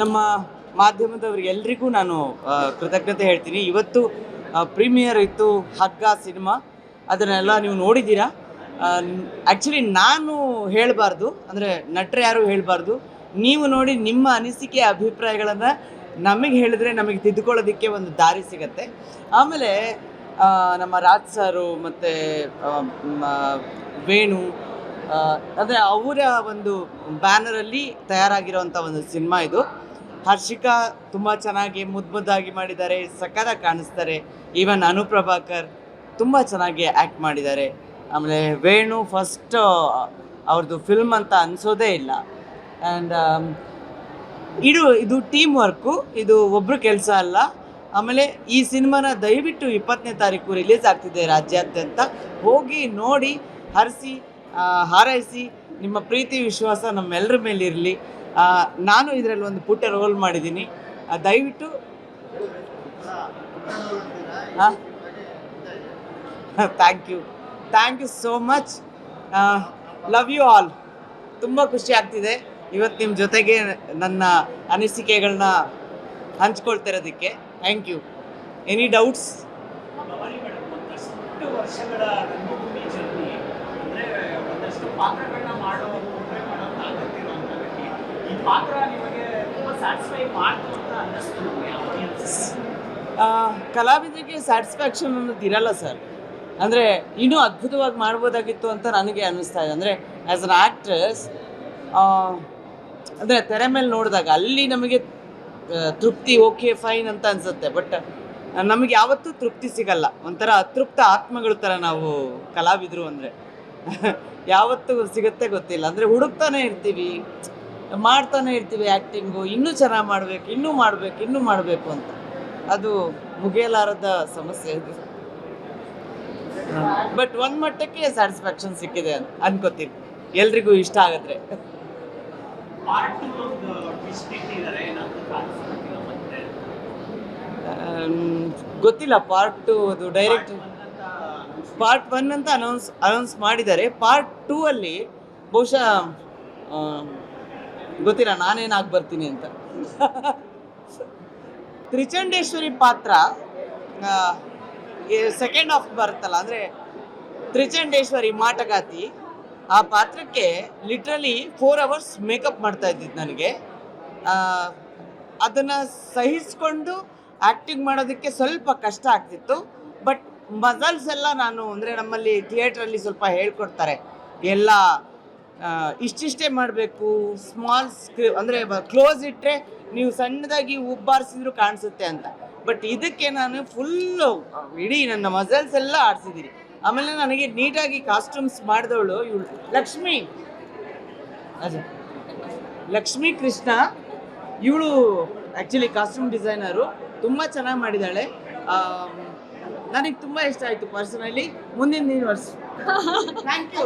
ನಮ್ಮ ಮಾಧ್ಯಮದವರಿಗೆಲ್ರಿಗೂ ನಾನು ಕೃತಜ್ಞತೆ ಹೇಳ್ತೀನಿ. ಇವತ್ತು ಪ್ರೀಮಿಯರ್ ಇತ್ತು ಹಗ್ಗ ಸಿನಿಮಾ, ಅದನ್ನೆಲ್ಲ ನೀವು ನೋಡಿದ್ದೀರಾ. ಆ್ಯಕ್ಚುಲಿ ನಾನು ಹೇಳಬಾರ್ದು, ಅಂದರೆ ನಟರು ಯಾರು ಹೇಳಬಾರ್ದು, ನೀವು ನೋಡಿ ನಿಮ್ಮ ಅನಿಸಿಕೆ ಅಭಿಪ್ರಾಯಗಳನ್ನು ನಮಗೆ ಹೇಳಿದ್ರೆ ನಮಗೆ ತಿದ್ದುಕೊಳ್ಳೋದಕ್ಕೆ ಒಂದು ದಾರಿ ಸಿಗತ್ತೆ. ಆಮೇಲೆ ನಮ್ಮ ರಾಜ್ ಸಾರು ಮತ್ತು ವೇಣು, ಅಂದರೆ ಅವರ ಒಂದು ಬ್ಯಾನರಲ್ಲಿ ತಯಾರಾಗಿರೋವಂಥ ಒಂದು ಸಿನಿಮಾ ಇದು. ಹರ್ಷಿಕಾ ತುಂಬ ಚೆನ್ನಾಗಿ ಮುದ್ದಾಗಿ ಮಾಡಿದ್ದಾರೆ, ಸಕ್ಕತ್ತಾಗಿ ಕಾಣಿಸ್ತಾರೆ. ಈವನ್ ಅನುಪ್ರಭಾಕರ್ ತುಂಬ ಚೆನ್ನಾಗಿ ಆ್ಯಕ್ಟ್ ಮಾಡಿದ್ದಾರೆ. ಆಮೇಲೆ ವೇಣು ಫಸ್ಟ್ ಅವ್ರದ್ದು ಫಿಲ್ಮ್ ಅಂತ ಅನಿಸೋದೇ ಇಲ್ಲ. ಆ್ಯಂಡ್ ಇದು ಟೀಮ್ ವರ್ಕು, ಇದು ಒಬ್ಬರು ಕೆಲಸ ಅಲ್ಲ. ಆಮೇಲೆ ಈ ಸಿನಿಮಾನ ದಯವಿಟ್ಟು 20ನೇ ತಾರೀಕು ರಿಲೀಸ್ ಆಗ್ತಿದೆ ರಾಜ್ಯಾದ್ಯಂತ. ಹೋಗಿ ನೋಡಿ, ಹರಿಸಿ, ಹಾರೈಸಿ. ನಿಮ್ಮ ಪ್ರೀತಿ ವಿಶ್ವಾಸ ನಮ್ಮೆಲ್ಲರ ಮೇಲೆ ಇರಲಿ. ನಾನು ಇದರಲ್ಲಿ ಒಂದು ಪುಟ್ಟ ರೋಲ್ ಮಾಡಿದ್ದೀನಿ. ದಯವಿಟ್ಟು thank you so much. Love you all. ತುಂಬ ಖುಷಿ ಆಗ್ತಿದೆ ಇವತ್ತು ನಿಮ್ಮ ಜೊತೆಗೆ ನನ್ನ ಅನಿಸಿಕೆಗಳನ್ನ ಹಂಚ್ಕೊಳ್ತಿರೋದಕ್ಕೆ. Thank you. Any doubts? ಕಲಾವಿದರಿಗೆ ಸ್ಯಾಟಿಸ್ಫ್ಯಾಕ್ಷನ್ ಅನ್ನೋದು ಇರಲ್ಲ ಸರ್. ಅಂದರೆ ಇನ್ನೂ ಅದ್ಭುತವಾಗಿ ಮಾಡ್ಬೋದಾಗಿತ್ತು ಅಂತ ನನಗೆ ಅನ್ನಿಸ್ತಾ ಇದೆ. ಅಂದರೆ ಆ್ಯಸ್ ಅನ್ ಆ್ಯಕ್ಟ್ರೆಸ್, ಅಂದರೆ ತೆರೆ ಮೇಲೆ ನೋಡಿದಾಗ ಅಲ್ಲಿ ನಮಗೆ ತೃಪ್ತಿ, ಓಕೆ ಫೈನ್ ಅಂತ ಅನಿಸುತ್ತೆ. ಬಟ್ ನಮಗೆ ಯಾವತ್ತೂ ತೃಪ್ತಿ ಸಿಗಲ್ಲ. ಒಂಥರ ಅತೃಪ್ತ ಆತ್ಮಗಳ ಥರ ನಾವು ಕಲಾವಿದರು. ಅಂದರೆ ಯಾವತ್ತೂ ಸಿಗುತ್ತೆ ಗೊತ್ತಿಲ್ಲ. ಅಂದರೆ ಹುಡುಕ್ತಾನೆ ಇರ್ತೀವಿ, ಮಾಡ್ತಾನೆ ಇರ್ತೀವಿ ಆ್ಯಕ್ಟಿಂಗು, ಇನ್ನೂ ಚೆನ್ನಾಗಿ ಮಾಡಬೇಕು, ಇನ್ನೂ ಮಾಡಬೇಕು ಅಂತ. ಅದು ಮುಗಿಯಲಾರದ ಸಮಸ್ಯೆ ಇದು. ಬಟ್ ಒಂದು ಮಟ್ಟಕ್ಕೆ ಸ್ಯಾಟಿಸ್ಫ್ಯಾಕ್ಷನ್ ಸಿಕ್ಕಿದೆ ಅಂತ ಅನ್ಕೋತೀನಿ, ಎಲ್ರಿಗೂ ಇಷ್ಟ ಆಗಿದ್ರೆ. ಗೊತ್ತಿಲ್ಲ. ಪಾರ್ಟ್ 2 ಅದು ಡೈರೆಕ್ಟ್ ಪಾರ್ಟ್ 1 ಅಂತ ಅನೌನ್ಸ್ ಮಾಡಿದ್ದಾರೆ. ಪಾರ್ಟ್ 2 ಅಲ್ಲಿ ಬಹುಶಃ ಗೊತ್ತಿಲ್ಲ ನಾನೇನಾಗಿ ಬರ್ತೀನಿ ಅಂತ. ತ್ರಿಚಂಡೇಶ್ವರಿ ಪಾತ್ರ ಸೆಕೆಂಡ್ ಹಾಫ್ ಬರುತ್ತಲ್ಲ, ಅಂದರೆ ತ್ರಿಚಂಡೇಶ್ವರಿ ಮಾಟಗಾತಿ, ಆ ಪಾತ್ರಕ್ಕೆ ಲಿಟ್ರಲಿ 4 hours ಮೇಕಪ್ ಮಾಡ್ತಾ ಇದ್ದಿದ್ದು ನನಗೆ. ಅದನ್ನು ಸಹಿಸ್ಕೊಂಡು ಆ್ಯಕ್ಟಿಂಗ್ ಮಾಡೋದಕ್ಕೆ ಸ್ವಲ್ಪ ಕಷ್ಟ ಆಗ್ತಿತ್ತು. ಬಟ್ ಮಸಲ್ಸ್ ಎಲ್ಲ ನಾನು, ಅಂದರೆ ನಮ್ಮಲ್ಲಿ ಥಿಯೇಟ್ರಲ್ಲಿ ಸ್ವಲ್ಪ ಹೇಳ್ಕೊಡ್ತಾರೆ ಎಲ್ಲ ಇಷ್ಟಿಷ್ಟೇ ಮಾಡಬೇಕು, ಸ್ಮಾಲ್ ಅಂದರೆ ಕ್ಲೋಸ್ ಇಟ್ಟರೆ ನೀವು ಸಣ್ಣದಾಗಿ ಉಬ್ಬಾರಿಸಿದ್ರು ಕಾಣಿಸುತ್ತೆ ಅಂತ. ಬಟ್ ಇದಕ್ಕೆ ನಾನು ಫುಲ್ಲು ಇಡೀ ನನ್ನ ಮಸಲ್ಸ್ ಎಲ್ಲ ಆಡಿಸಿದ್ದೀನಿ. ಆಮೇಲೆ ನನಗೆ ನೀಟಾಗಿ ಕಾಸ್ಟ್ಯೂಮ್ಸ್ ಮಾಡಿದವಳು ಇವಳು ಲಕ್ಷ್ಮೀ ಕೃಷ್ಣ. ಇವಳು ಆ್ಯಕ್ಚುಲಿ ಕಾಸ್ಟ್ಯೂಮ್ ಡಿಸೈನರು, ತುಂಬ ಚೆನ್ನಾಗಿ ಮಾಡಿದ್ದಾಳೆ. ನನಗೆ ತುಂಬ ಇಷ್ಟ ಆಯಿತು ಪರ್ಸನಲಿ. ಮುಂದಿನ ವರ್ಷ ಥ್ಯಾಂಕ್ ಯು.